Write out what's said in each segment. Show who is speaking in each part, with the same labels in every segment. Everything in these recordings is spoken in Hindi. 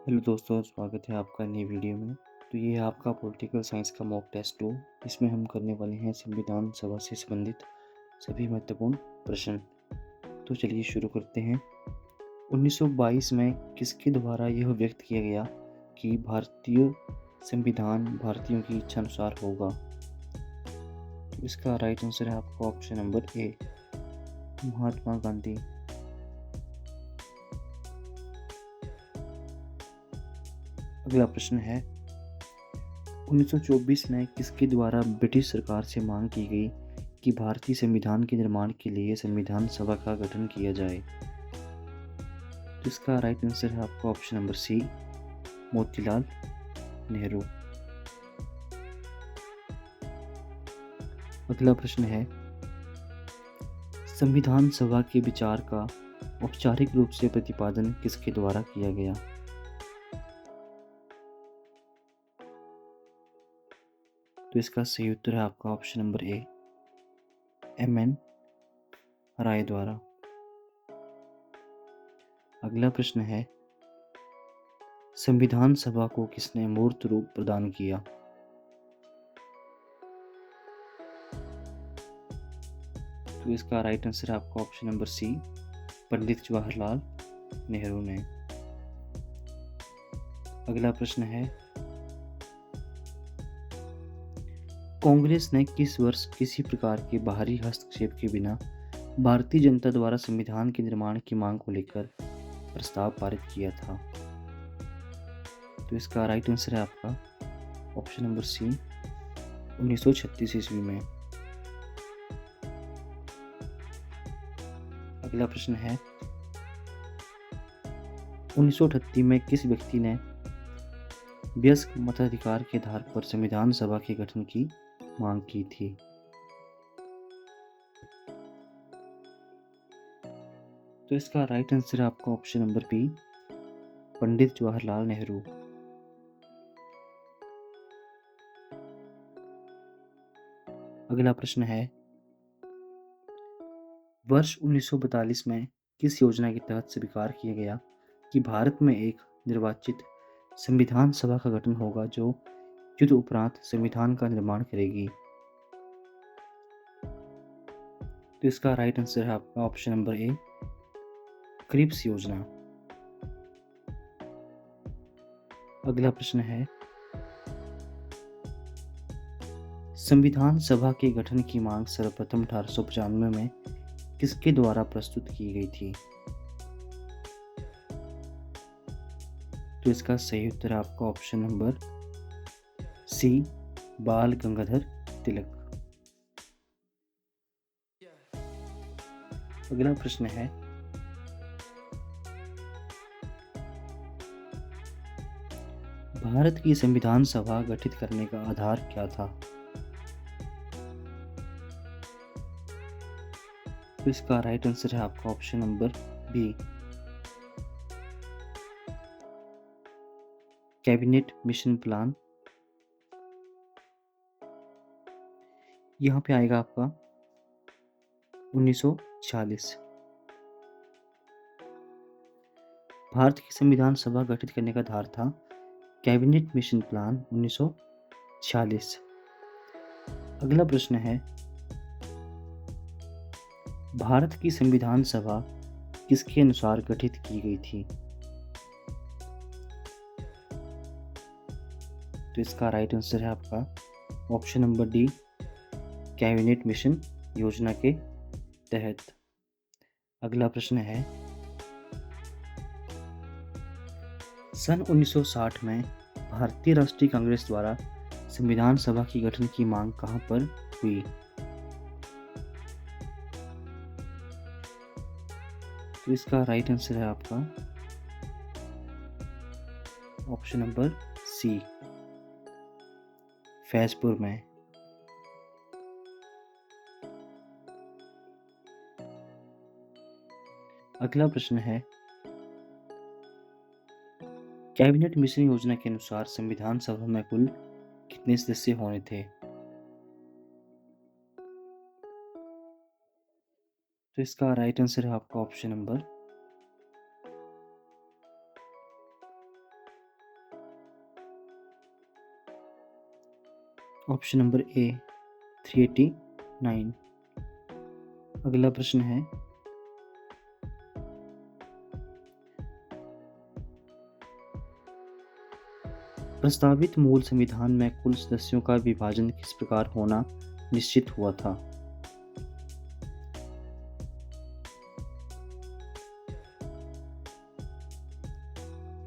Speaker 1: हेलो दोस्तों, स्वागत है आपका नई वीडियो में। तो ये है आपका पॉलिटिकल साइंस का मॉक टेस्ट 2। इसमें हम करने वाले हैं संविधान सभा से संबंधित सभी महत्वपूर्ण प्रश्न। तो चलिए शुरू करते हैं। 1922 में किसके द्वारा यह व्यक्त किया गया कि भारतीय संविधान भारतीयों की इच्छा अनुसार होगा? तो इसका राइट आंसर है आपका option number A, Mahatma Gandhi. अगला प्रश्न है, 1924 में किसके द्वारा ब्रिटिश सरकार से मांग की गई कि भारतीय संविधान के निर्माण के लिए संविधान सभा का गठन किया जाए? तो इसका राइट आंसर है आपका option number C, Motilal Nehru. अगला प्रश्न है, संविधान सभा के विचार का औपचारिक रूप से प्रतिपादन किसके द्वारा किया गया? तो इसका सही उत्तर है आपका ऑप्शन नंबर ए, एम.एन. राय द्वारा। अगला प्रश्न है, संविधान सभा को किसने मूर्त रूप प्रदान किया? तो इसका राइट आंसर है आपका ऑप्शन नंबर सी, पंडित जवाहरलाल नेहरू ने। अगला प्रश्न है, कांग्रेस ने किस वर्ष किसी प्रकार के बाहरी हस्तक्षेप के बिना भारतीय जनता द्वारा संविधान के निर्माण की मांग को लेकर प्रस्ताव पारित किया था? तो इसका राइट आंसर है आपका ऑप्शन नंबर सी, 1936 ईस्वी में। अगला प्रश्न है, 1938 में किस व्यक्ति ने वयस्क मताधिकार के आधार पर संविधान सभा के गठन की मांग की थी? तो इसका राइट आंसर है आपका option number B, Pandit Jawaharlal Nehru. अगला प्रश्न है, वर्ष 1942 में किस योजना के तहत स्वीकार किया गया कि भारत में एक निर्वाचित संविधान सभा का गठन होगा जो युद्ध उपरांत संविधान का निर्माण करेगी? तो इसका राइट आंसर है आपका ऑप्शन नंबर ए, क्रिप्स योजना। अगला प्रश्न है, संविधान सभा के गठन की मांग सर्वप्रथम 1895 में किसके द्वारा प्रस्तुत की गई थी? तो इसका सही उत्तर है आपका ऑप्शन नंबर सी, बाल गंगाधर तिलक। अगला प्रश्न है, भारत की संविधान सभा गठित करने का आधार क्या था? तो इसका राइट आंसर है आपका option number B, cabinet mission plan. यहाँ पे आएगा आपका 1946। भारत की संविधान सभा गठित करने का आधार था कैबिनेट मिशन प्लान 1946। अगला प्रश्न है, भारत की संविधान सभा किसके अनुसार गठित की गई थी? तो इसका राइट आंसर है आपका option number D, cabinet mission योजना के तहत। अगला प्रश्न है, सन 1960 में भारतीय राष्ट्रीय कांग्रेस द्वारा संविधान सभा की गठन की मांग कहां पर हुई? तो इसका राइट आंसर है आपका ऑप्शन नंबर सी, फैजपुर में। अगला प्रश्न है, कैबिनेट मिशन योजना के अनुसार संविधान सभा में कुल कितने सदस्य होने थे? तो इसका राइट आंसर है आपका option number option number A 389। अगला प्रश्न है, प्रस्तावित मूल संविधान में कुल सदस्यों का विभाजन किस प्रकार होना निश्चित हुआ था?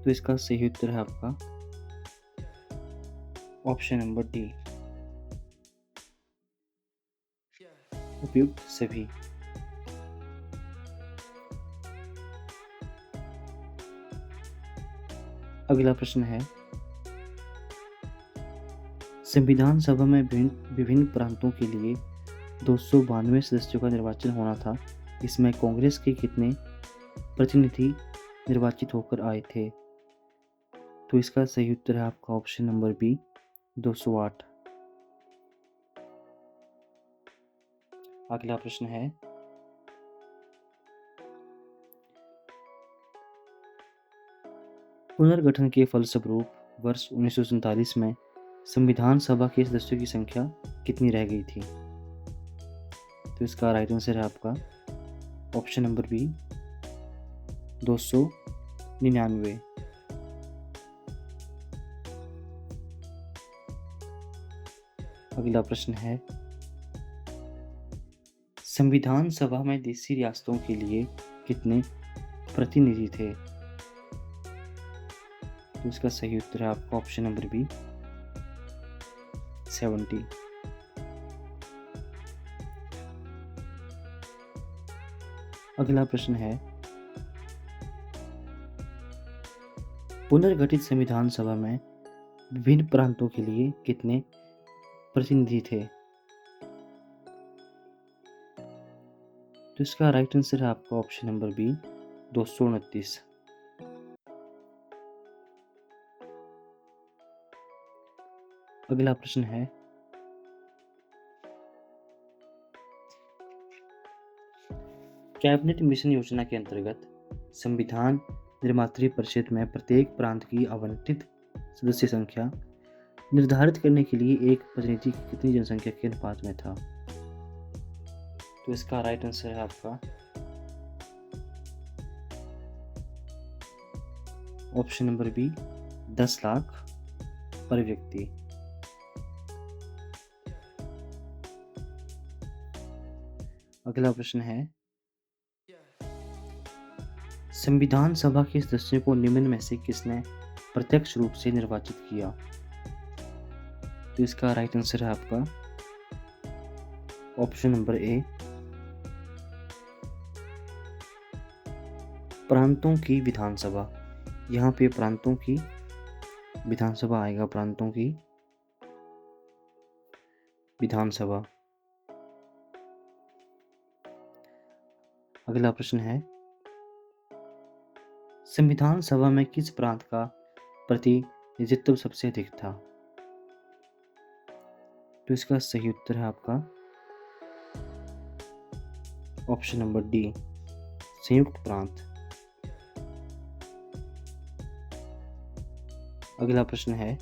Speaker 1: तो इसका सही उत्तर है आपका ऑप्शन नंबर डी, उपयुक्त सभी। अगला प्रश्न है, संविधान सभा में विभिन्न प्रांतों के लिए 292 सदस्यों का निर्वाचन होना था। इसमें कांग्रेस के कितने प्रतिनिधि निर्वाचित होकर आए थे? तो इसका सही उत्तर है आपका ऑप्शन नंबर बी 208। अगला प्रश्न है, पुनर्गठन के फलस्वरूप वर्ष 1947 में संविधान सभा के सदस्यों की संख्या कितनी रह गई थी? तो इसका राइट आंसर है आपका ऑप्शन नंबर बी 299। अगला प्रश्न है, संविधान सभा में देशी रियासतों के लिए कितने प्रतिनिधि थे? तो इसका सही उत्तर है आपका ऑप्शन नंबर बी 70। अगला प्रश्न है, पुनर्गठित संविधान सभा में विभिन्न प्रांतों के लिए कितने प्रतिनिधि थे? तो इसका राइट आंसर है आपका ऑप्शन नंबर बी 229। अगला प्रश्न है, कैबिनेट मिशन योजना के अंतर्गत संविधान निर्मात्री परिषद में प्रत्येक प्रांत की आवंटित सदस्य संख्या निर्धारित करने के लिए एक प्रतिनिधि की कितनी जनसंख्या के अनुपात में था? तो इसका राइट आंसर है आपका ऑप्शन नंबर बी 10 लाख पर व्यक्ति। अगला प्रश्न है, संविधान सभा के सदस्यों को निम्न में से किसने प्रत्यक्ष रूप से निर्वाचित किया? तो इसका राइट आंसर है आपका ऑप्शन नंबर ए प्रांतों की विधानसभा। यहाँ पे प्रांतों की विधानसभा आएगा, प्रांतों की विधानसभा। अगला प्रश्न है, संविधान सभा में किस प्रांत का प्रतिनिधित्व सबसे अधिक था? तो इसका सही उत्तर है आपका ऑप्शन नंबर डी संयुक्त प्रांत। अगला प्रश्न है,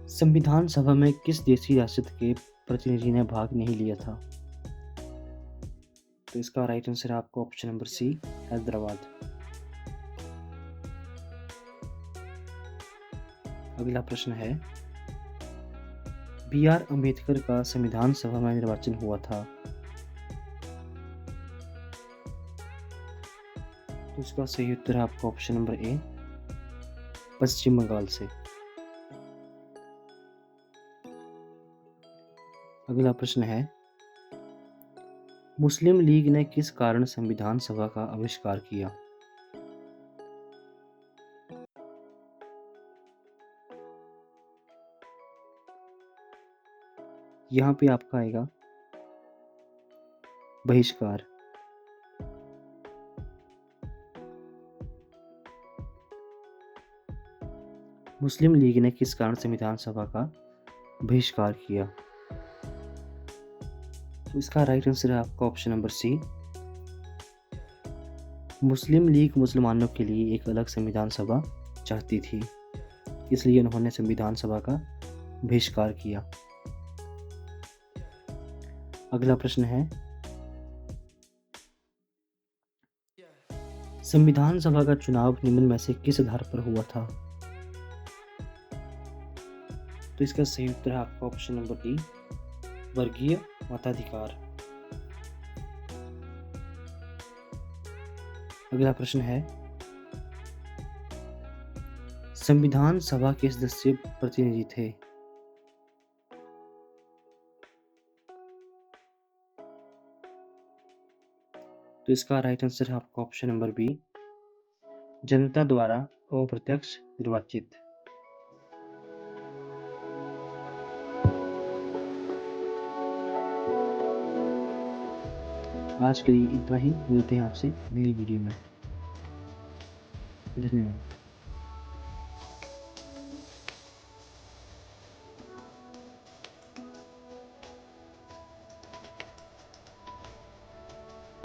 Speaker 1: संविधान सभा में किस देशी रियासत के प्रतिनिधि ने भाग नहीं लिया था? तो इसका राइट आंसर है आपका ऑप्शन नंबर सी हैदराबाद। अगला प्रश्न है, बी.आर. अम्बेडकर का संविधान सभा में निर्वाचन हुआ था। तो इसका सही उत्तर है आपका ऑप्शन नंबर ए पश्चिम बंगाल से। अगला प्रश्न है, मुस्लिम लीग ने किस कारण संविधान सभा का आविष्कार किया? यहाँ पे आपका आएगा बहिष्कार। मुस्लिम लीग ने किस कारण संविधान सभा का बहिष्कार किया? तो इसका राइट आंसर है आपका ऑप्शन नंबर सी मुस्लिम लीग मुसलमानों के लिए एक अलग संविधान सभा चाहती थी। इसलिए उन्होंने संविधान सभा का बहिष्कार किया। अगला प्रश्न है, संविधान सभा का चुनाव निम्न में से किस आधार पर हुआ था? तो इसका सही उत्तर है आपका ऑप्शन नंबर डी, वर्गीय मताधिकार। अगला प्रश्न है, संविधान सभा के सदस्य प्रतिनिधि थे? तो इसका राइट आंसर है आपका ऑप्शन नंबर बी, जनता द्वारा अप्रत्यक्ष निर्वाचित। आज के लिए इतना ही, मिलते हैं आपसे अगली वीडियो में। धन्यवाद।